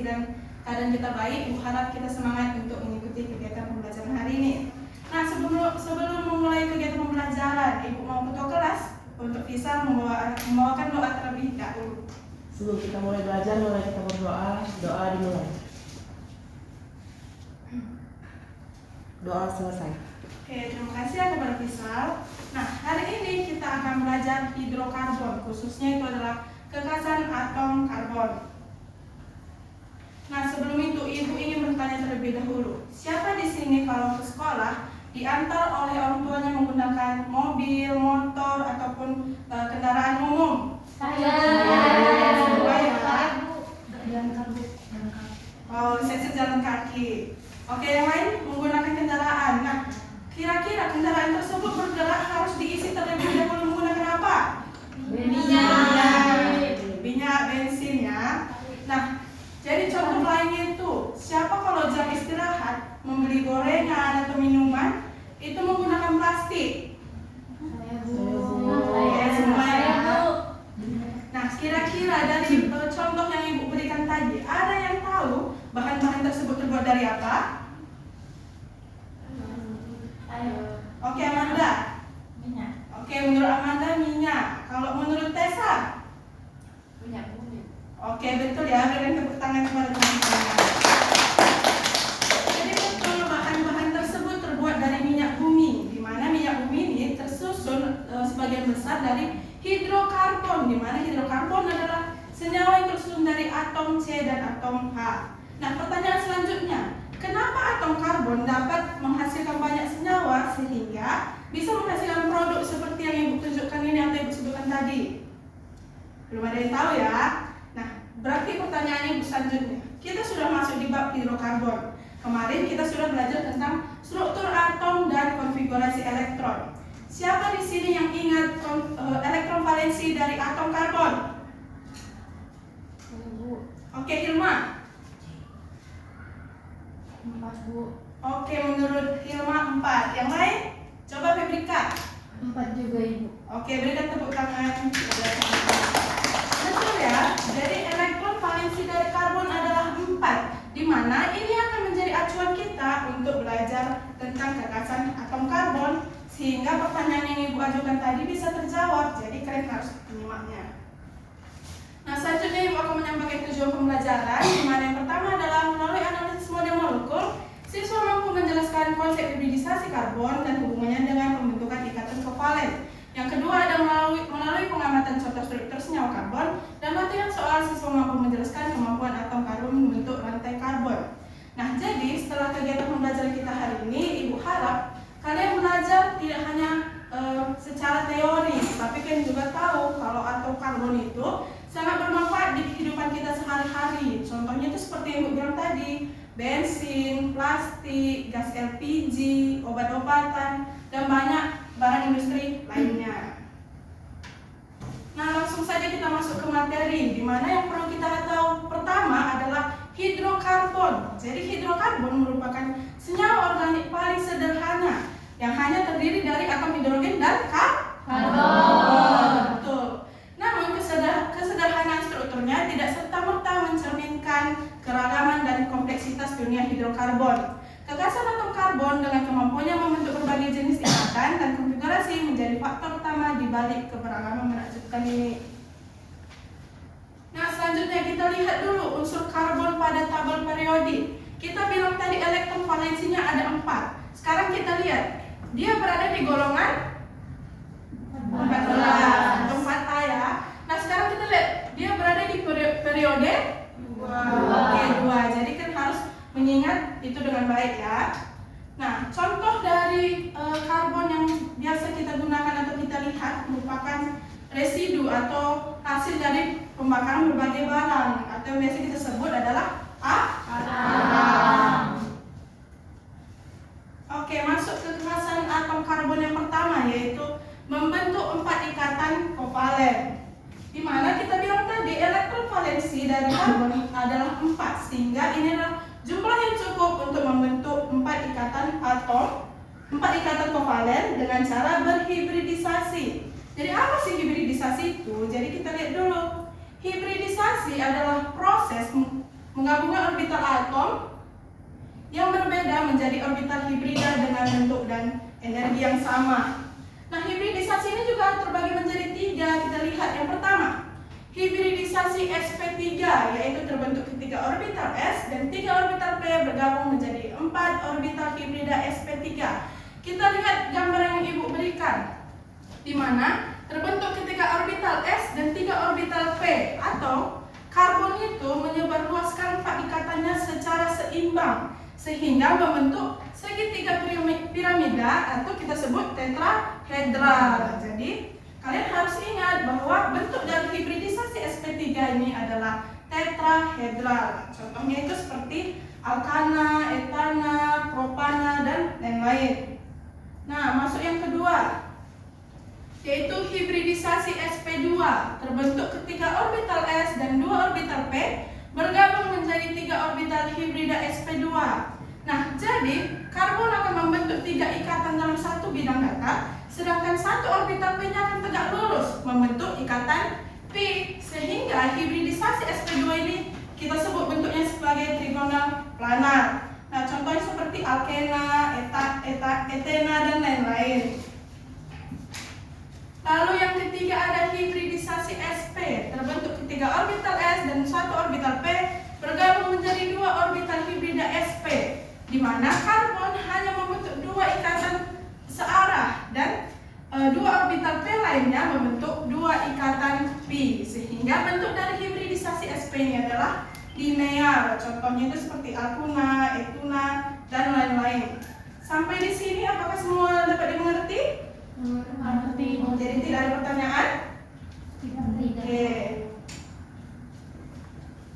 kondisi dan keadaan kita baik, Ibu harap kita semangat untuk mengikuti kegiatan pembelajaran hari ini. Nah, sebelum memulai kegiatan pembelajaran, Ibu mau ketua kelas untuk bisa membawakan doa terlebih dahulu. Sebelum kita mulai belajar, mari kita berdoa. Doa dimulai. Doa selesai. Oke, terima kasih kepada Fisal. Nah, hari ini kita akan belajar hidrokarbon, khususnya itu adalah kekasan atom karbon. Nah, sebelum itu Ibu ingin bertanya terlebih dahulu, siapa di sini kalau ke sekolah diantar oleh orang tuanya menggunakan mobil, motor, ataupun kendaraan umum? Saya. Semua ya. Oh, saya jalan kaki. Oke, yang lain menggunakan kendaraan. Nah, kira-kira kendaraan tersebut bergerak harus diisi terlebih dahulu menggunakan apa? Minyak bensin ya. Nah, jadi contoh lainnya itu, siapa kalau jam istirahat membeli gorengan atau minuman itu menggunakan plastik? Oke, semua ya. Nah, kira-kira dari contoh yang Ibu berikan tadi, ada yang tahu bahan-bahan tersebut terbuat dari apa? Oke, Amanda. Minyak. Oke, menurut Amanda minyak. Kalau menurut Tessa? Minyak bumi. Oke, betul ya. Berikan tepuk tangan kepada teman-teman. Jadi betul, bahan-bahan tersebut terbuat dari minyak bumi, di mana minyak bumi ini tersusun sebagian besar dari hidrokarbon, di mana hidrokarbon adalah senyawa yang tersusun dari atom C dan atom H. Nah, pertanyaan selanjutnya, kenapa atom karbon dapat menghasilkan banyak senyawa sehingga bisa menghasilkan produk seperti yang Ibu tunjukkan ini atau Ibu sebutkan tadi? Belum ada yang tahu ya? Nah, berarti pertanyaan Ibu selanjutnya, kita sudah masuk di bab hidrokarbon. Kemarin kita sudah belajar tentang struktur atom dan konfigurasi elektron. Siapa di sini yang ingat elektron valensi dari atom karbon? Oke, Hilma. 4, Bu. Oke, menurut Hilma 4. Yang lain? Coba Febrika. 4 juga, Ibu. Oke, berikan tepuk tangan. Betul ya. Jadi elektron valensi dari karbon adalah 4, di mana ini akan menjadi acuan kita untuk belajar tentang kekasan atom karbon, sehingga pertanyaan yang Ibu ajukan tadi bisa terjawab. Jadi kalian harus menyimaknya. Nah, selanjutnya Ibu akan menyampaikan tujuan pembelajaran, di mana yang pertama adalah melalui analisis model molekul, siswa mampu menjelaskan konsep hibridisasi karbon dan hubungannya dengan pembentukan ikatan kovalen. Yang kedua ada melalui pengamatan contoh struktur senyawa karbon dan latihan soal, siswa mampu menjelaskan kemampuan atom karbon membentuk rantai karbon. Nah, jadi setelah kegiatan pembelajaran kita hari ini, Ibu harap kalian belajar tidak hanya secara teori, tapi kalian juga tahu kalau atom karbon itu sangat bermanfaat di kehidupan kita sehari-hari. Contohnya itu seperti yang Ibu bilang tadi, bensin, plastik, gas LPG, obat-obatan, dan banyak barang industri lainnya. Nah, langsung saja kita masuk ke materi, di mana yang perlu kita tahu pertama adalah hidrokarbon. Jadi hidrokarbon merupakan senyawa organik paling sederhana yang hanya terdiri dari atom hidrogen dan karbon. Betul. Namun kesederhanaan strukturnya tidak serta-merta mencerminkan keragaman dan kompleksitas dunia hidrokarbon. Kekasan atom karbon dengan kemampuannya membentuk berbagai jenis ikatan dan konfigurasi menjadi faktor utama di balik keberagaman menakjubkan ini. Nah, selanjutnya kita lihat dulu unsur karbon pada tabel periodik. Kita bilang tadi elektron valensinya ada 4. Sekarang kita lihat, dia berada di golongan 14 atau 4A ya. Nah, sekarang kita lihat, dia berada di periode 2. Jadi kan harus mengingat itu dengan baik ya. Nah, contoh dari karbon yang biasa kita gunakan atau kita lihat merupakan residu atau hasil dari pembakaran berbagai barang, atau yang biasa kita sebut adalah arang. Oke, masuk ke kekhasan atom karbon yang pertama, yaitu membentuk 4 ikatan kovalen. Di mana kita bilang tadi elektron valensi dari karbon adalah 4, sehingga ini adalah jumlah yang cukup untuk membentuk 4 ikatan atom, 4 ikatan kovalen dengan cara berhibridisasi. Jadi apa sih hibridisasi itu? Jadi kita lihat dulu. Hibridisasi adalah proses menggabungkan orbital atom yang berbeda menjadi orbital hibrida dengan bentuk dan energi yang sama. Nah, hibridisasi ini juga terbagi menjadi 3. Kita lihat yang pertama, hibridisasi sp3, yaitu terbentuk ketiga orbital s dan 3 orbital p bergabung menjadi 4 orbital hibrida sp3. Kita lihat gambar yang Ibu berikan, di mana terbentuk ketiga orbital s dan 3 orbital p, atau karbon itu menyebarluaskan 4 ikatannya secara seimbang sehingga membentuk segitiga piramida atau kita sebut tetrahedral. Jadi kalian harus ingat bahwa bentuk dari hibridisasi sp3 ini adalah tetrahedral. Contohnya itu seperti alkana, etana, propana, dan lain-lain. Nah, masuk yang kedua, yaitu hibridisasi sp2, terbentuk ketiga orbital s dan 2 orbital p bergabung menjadi 3 orbital hibrida sp2. Nah, jadi karbon akan membentuk 3 ikatan dalam satu bidang datar, sedangkan satu orbital p-nya akan tegak lurus membentuk ikatan pi, sehingga hibridisasi sp2 ini kita sebut bentuknya sebagai trigonal planar. Nah, contohnya seperti alkena, etena, dan lain-lain. Lalu yang ketiga ada hibridisasi sp, terbentuk ketiga orbital s dan 1 orbital p bergabung menjadi 2 orbital hibrida sp, di mana karbon hanya membentuk 2 ikatan searah dan 2 orbital p lainnya membentuk 2 ikatan pi, sehingga bentuk dari hibridisasi sp ini adalah linear. Contohnya itu seperti alkuna, etuna, dan lain-lain. Sampai di sini apakah semua dapat dimengerti? Mengerti. Jadi tidak ada pertanyaan? Oke.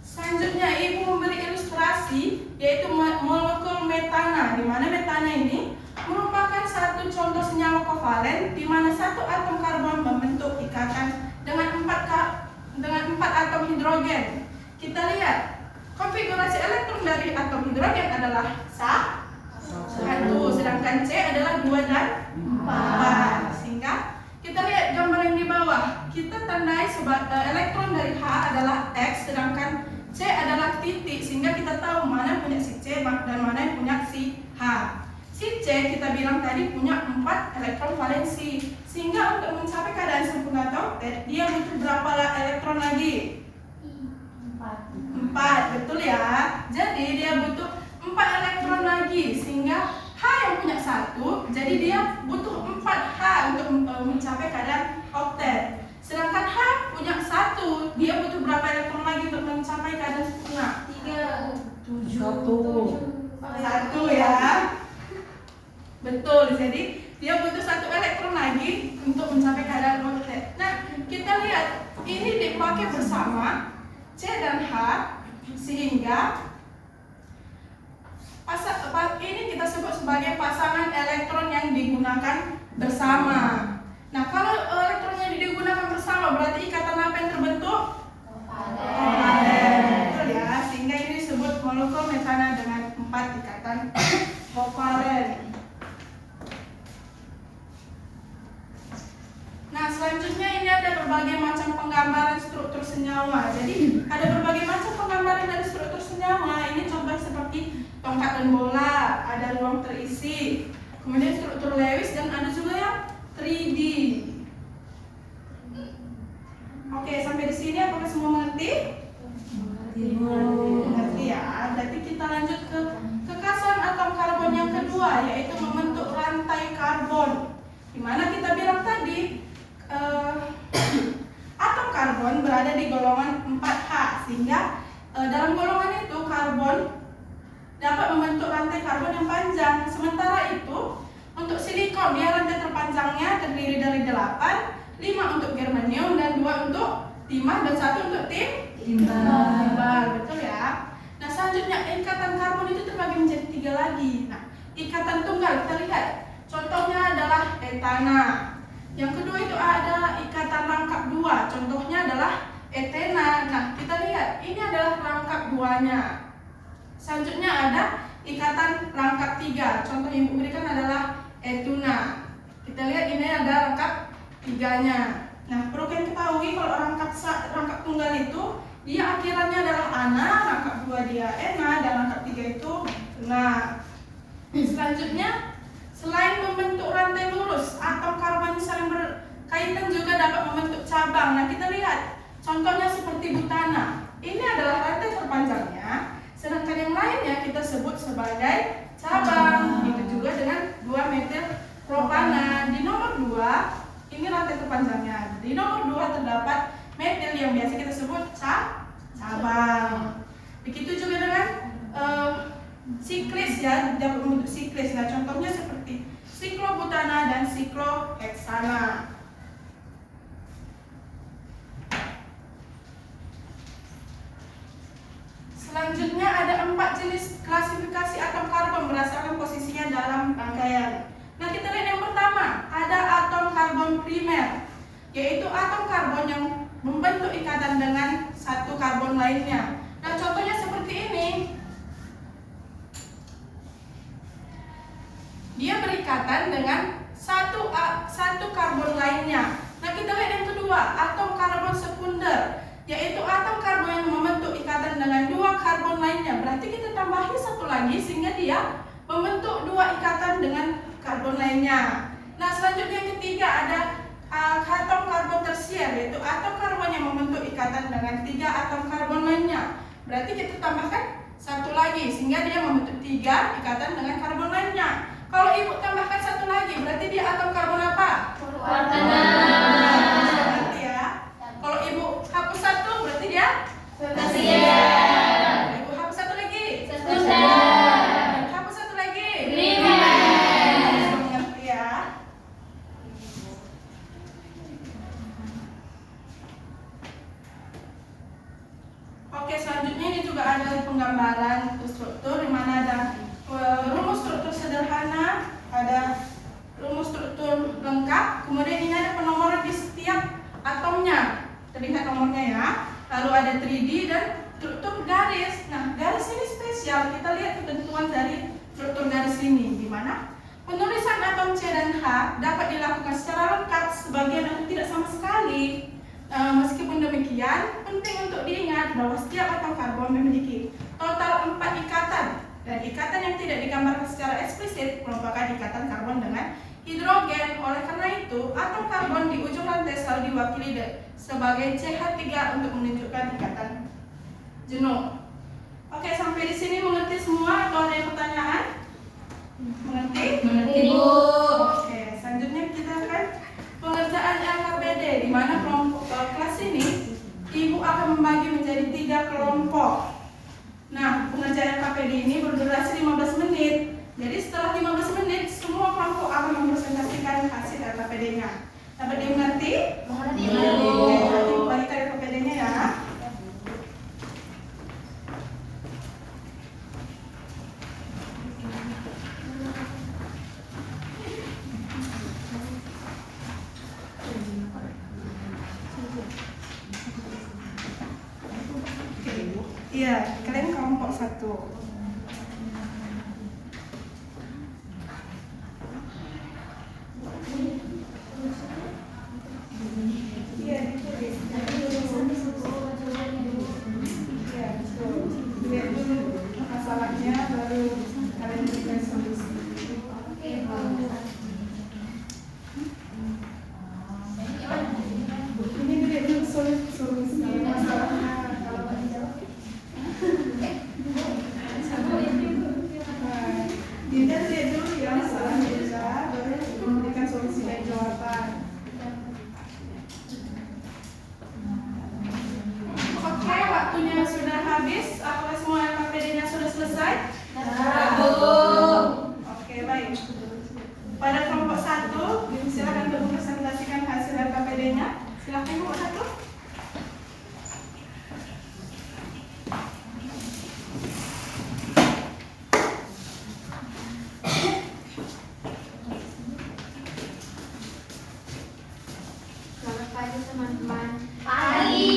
Selanjutnya Ibu memberi ilustrasi, yaitu molekul metana, di mana metana ini merupakan satu contoh senyawa kovalen di mana satu atom karbon membentuk ikatan dengan 4 atom hidrogen. Kita lihat konfigurasi elektron dari atom hidrogen adalah 1, sedangkan C adalah 2 dan 4. Sehingga kita lihat gambar yang di bawah, kita tandai elektron dari H adalah X, sedangkan C adalah titik, sehingga kita tahu mana punya si C dan mana yang punya si H. Si C kita bilang tadi punya 4 elektron valensi, sehingga untuk mencapai keadaan sempurna toktet dia butuh berapa elektron lagi? 4, betul ya. Jadi dia butuh 4 elektron lagi, sehingga H yang punya 1, jadi dia butuh 4 H untuk mencapai keadaan oktet. Sedangkan H punya 1, dia butuh berapa elektron lagi untuk mencapai keadaan sempurna? 1 ya. Betul, jadi dia butuh 1 elektron lagi untuk mencapai keadaan oktet. Nah, kita lihat ini dipakai bersama C dan H, sehingga ini kita sebut sebagai pasangan elektron yang digunakan bersama. Nah, kalau elektronnya digunakan bersama, berarti ikatan apa yang terbentuk? Kovalen. Betul ya, sehingga ini disebut molekul metana dengan 4 ikatan kovalen. Nah, selanjutnya ini ada berbagai macam penggambaran struktur senyawa. Jadi, ada berbagai macam penggambaran dari struktur senyawa. Ini contoh seperti tongkat dan bola, ada ruang terisi, kemudian struktur Lewis, dan ada juga yang 3D. Oke, sampai di sini apakah semua mengerti? Mengerti ya. Berarti kita lanjut ke kekasan atom karbon yang kedua, yaitu membentuk rantai karbon. Dimana kita bilang tadi atom karbon berada di golongan 4H, sehingga dalam golongan itu karbon dapat membentuk rantai karbon yang panjang. Sementara itu untuk silikon, dia rantai terpanjangnya terdiri dari 8, 5 untuk germanium dan 2 untuk timah dan 1 untuk timbal. Betul ya. Nah, selanjutnya ikatan karbon itu terbagi menjadi 3 lagi. Nah, ikatan tunggal kita lihat. Contohnya adalah etana. Yang kedua itu ada ikatan rangkap 2. Contohnya adalah etena. Nah, kita lihat ini adalah rangkap 2-nya. Selanjutnya ada ikatan rangkap 3. Contoh yang diberikan adalah etuna. Kita lihat ini ada rangkap 3-nya. Nah, perlu kalian ketahui kalau rangkap tunggal itu dia akhirannya adalah ana, rangkap 2 dia ena, dan rangkap 3 itu na. Selanjutnya, selain membentuk rantai lurus, atom karbon saling berkaitan juga dapat membentuk cabang. Nah, kita lihat contohnya seperti butana. Ini adalah rantai terpanjangnya, sedangkan yang lainnya kita sebut sebagai cabang. Begitu juga dengan 2 metil propana. Di nomor 2 ini rantai terpanjangnya. Di nomor 2 terdapat metil yang biasa kita sebut cabang. Begitu juga dengan siklis ya, dapat membentuk siklis. Nah, contohnya seperti siklobutana dan sikloheksana. Selanjutnya ada 4 jenis klasifikasi atom karbon berdasarkan posisinya dalam rangkaian. Nah, kita lihat yang pertama, ada atom karbon primer, yaitu atom karbon yang membentuk ikatan dengan satu karbon lainnya. Nah, contohnya seperti ini. Dia berikatan dengan satu karbon lainnya. Nah, kita lihat yang kedua, atom karbon sekunder, yaitu atom karbon yang membentuk ikatan dengan 2 karbon lainnya. Berarti kita tambahin satu lagi sehingga dia membentuk 2 ikatan dengan karbon lainnya. Nah, selanjutnya yang ketiga ada atom karbon tersier, yaitu atom karbon yang membentuk ikatan dengan 3 atom karbon lainnya. Berarti kita tambahkan satu lagi sehingga dia membentuk 3 ikatan dengan karbon lainnya. Kalau ibu tambahkan satu lagi, berarti dia atom karbon apa? Berarti ya. Kalau ibu hapus satu, berarti dia tersier. Ibu hapus satu lagi, sekunder. Hapus satu lagi, primer. Mengerti ya. Oke, selanjutnya ini juga ada penggambaran struktur di mana ada rumus struktur sederhana, ada rumus struktur lengkap, kemudian ini ada penomoran di setiap atomnya. Terlihat nomornya ya. Lalu ada 3D dan struktur garis. Nah, garis ini spesial. Kita lihat ketentuan dari struktur garis ini, di mana penulisan atom C dan H dapat dilakukan secara lengkap, sebagian atau tidak sama sekali. Meskipun demikian, penting untuk diingat bahwa setiap atom karbon memiliki total 4 ikatan, dan ikatan yang tidak digambarkan secara eksplisit merupakan ikatan karbon dengan hidrogen. Oleh karena itu, atom karbon di ujung rantai selalu diwakili sebagai CH3 untuk menunjukkan ikatan jenuh. Oke, sampai di sini mengerti semua atau ada yang pertanyaan? Mengerti? Mengerti, Bu. Oke, selanjutnya kita akan pengerjaan LKPD, di mana kelompok kelas ini ibu akan membagi menjadi 3 kelompok. Nah, pengerjaan LKPD ini berdurasi 15 menit. Jadi setelah 15 menit, semua kelompok akan mempresentasikan hasil LKPD-nya. Dapat dimengerti? Mengerti, Oke, nanti bagikan LKPD-nya ya. Iya, kalian kelompok 1. Iya, ditulis. Iya, betul. Lihat dulu masalahnya, baru kalian berikan solusi. Ini dilihat dulu solusi masalahnya. Kalau nggak dijawab, kita lihat dulu ya masalahnya bisa, baru memberikan solusi dan jawaban. Oke, waktunya sudah habis. Apakah semua LKPD-nya sudah selesai? Oke, baik. Pada kelompok 1, silakan untuk mempresentasikan hasil LKPD-nya. Silakan kelompok 1. Selamat pagi teman-teman. Pagi.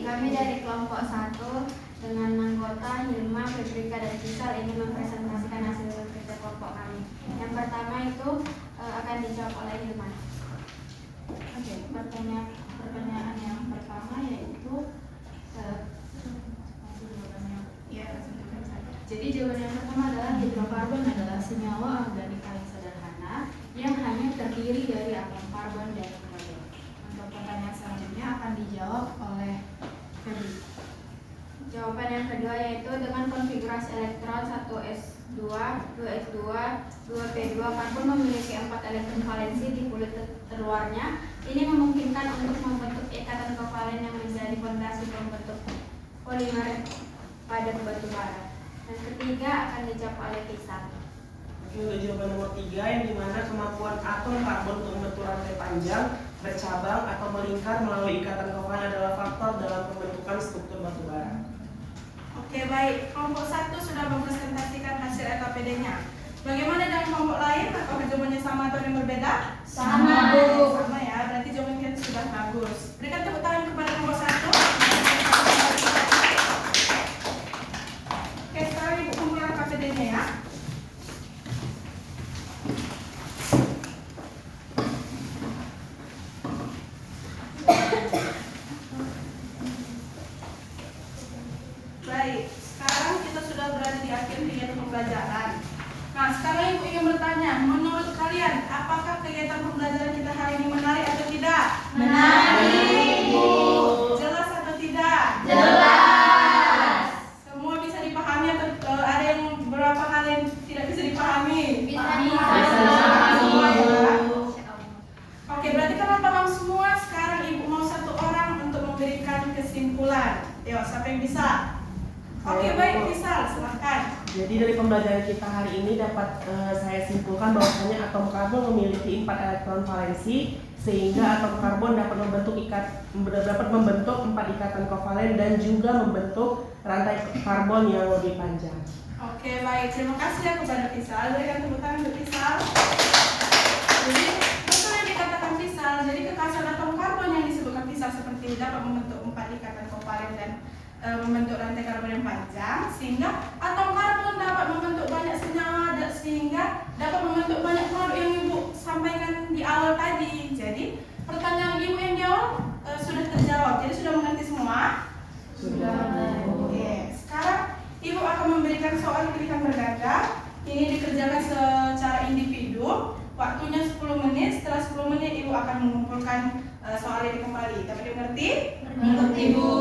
Kami dari kelompok 1 dengan anggota Hilma, Febrika, dan Cisal ingin mempresentasikan hasil kerja kelompok kami. Yang pertama itu akan dijawab oleh Hilma. Oke, pertanyaan yang pertama yaitu Ya, tentukan saja. jadi jawaban yang pertama adalah hidrokarbon adalah senyawa organik paling sederhana yang hanya terdiri dari atom karbon dan hidrogen. Untuk pertanyaan selanjutnya akan dijawab oleh Febri. Jawaban yang kedua yaitu dengan konfigurasi elektron 1s2, 2s2, 2p2 karbon memiliki 4 elektron valensi di kulit terluarnya. Ini memungkinkan untuk membentuk ikatan kovalen yang menjadi fondasi pembentuk polimer pada batu bara. Dan ketiga akan dijawab oleh Kisah. Oke, untuk jawaban nomor 3 yang dimana kemampuan atom karbon untuk membentuk rantai panjang, bercabang atau melingkar melalui ikatan kovalen adalah faktor dalam pembentukan struktur batu bara. Oke, baik. Kelompok 1 sudah mempresentasikan hasil LKPD-nya. Bagaimana dengan kelompok lain? Apakah jawabannya sama atau yang berbeda? Sama, Bu. Sama ya, berarti jawaban kita sudah bagus. Berikan tepuk tangan kepada kelompok 1. Oke, sekarang Ibu kumpulkan LKPD-nya ya. Baik, sekarang kita sudah berada di akhir kegiatan pembelajaran. Nah, sekarang Ibu ingin bertanya, menurut kalian, apakah kegiatan pembelajaran kita hari ini menarik atau tidak? Menarik, Bu. Jelas atau tidak? Jelas. Semua bisa dipahami atau ada yang beberapa hal yang tidak bisa dipahami? Bisa dipahami semua ya. dipahami. Oke, berarti karena paham semua, sekarang Ibu mau satu orang untuk memberikan kesimpulan. Yuk, siapa yang bisa? Oke, baik, Fisal, silahkan. Jadi dari pembelajaran kita hari ini dapat saya simpulkan bahwasanya atom karbon memiliki 4 elektron valensi sehingga atom karbon dapat membentuk 4 ikatan kovalen dan juga membentuk rantai karbon yang lebih panjang. Oke, baik. Terima kasih ya kepada Fisal. Berikan tepuk tangan untuk Fisal. Jadi, betul yang dikatakan Fisal. Jadi, kekhasan atom karbon yang disebutkan Fisal seperti ini dapat membentuk 4 ikatan kovalen dan membentuk rantai karbon yang panjang, sehingga atom karbon dapat membentuk banyak senyawa sehingga dapat membentuk banyak produk yang Ibu sampaikan di awal tadi. Jadi, pertanyaan Ibu yang di awal sudah terjawab. Jadi, sudah mengerti semua? Sudah. Oke, sekarang Ibu akan memberikan soal pilihan berganda. Ini dikerjakan secara individu. Waktunya 10 menit. Setelah 10 menit Ibu akan mengumpulkan soal ini kembali. Dapat dimengerti? Mengerti, Bu.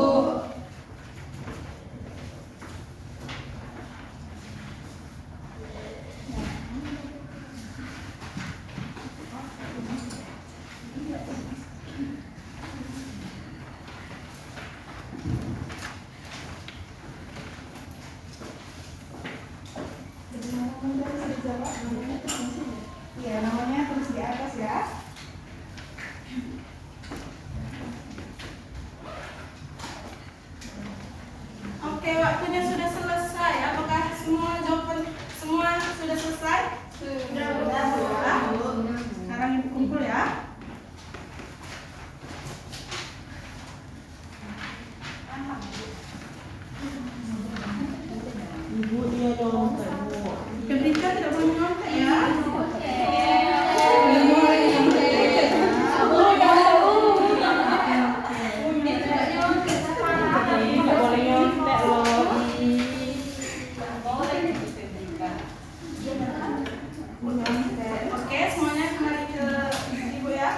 Iya, namanya tulis di atas ya. Oke, waktunya sudah selesai. Apakah semua jawaban semua sudah selesai? Sudah. Sekarang Ibu kumpul ya. Ibu dia nyontek, Bu. Ketika tidak boleh nyontek ya. Tidak boleh nyontek loh. Oke, semuanya kembali ke Ibu ya.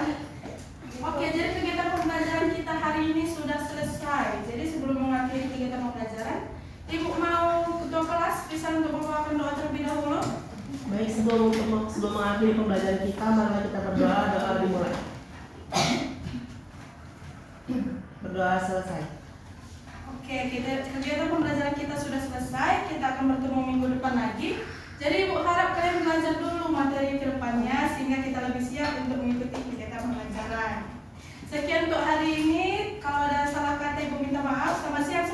Oke, jadi kegiatan pembelajaran kita hari ini sudah selesai. Jadi sebelum mengakhiri kegiatan pembelajaran, Ibu mau ketua kelas bisa untuk membawakan doa terlebih dahulu? Baik, sebelum mengakhiri pembelajaran kita, mari kita berdoa. Doa dimulai. Berdoa selesai. Oke, kegiatan pembelajaran kita sudah selesai. Kita akan bertemu minggu depan lagi. Jadi Ibu harap kalian belajar dulu materi ke depannya sehingga kita lebih siap untuk mengikuti kegiatan pembelajaran. Sekian untuk hari ini. Kalau ada salah kata Ibu minta maaf. Selamat siang.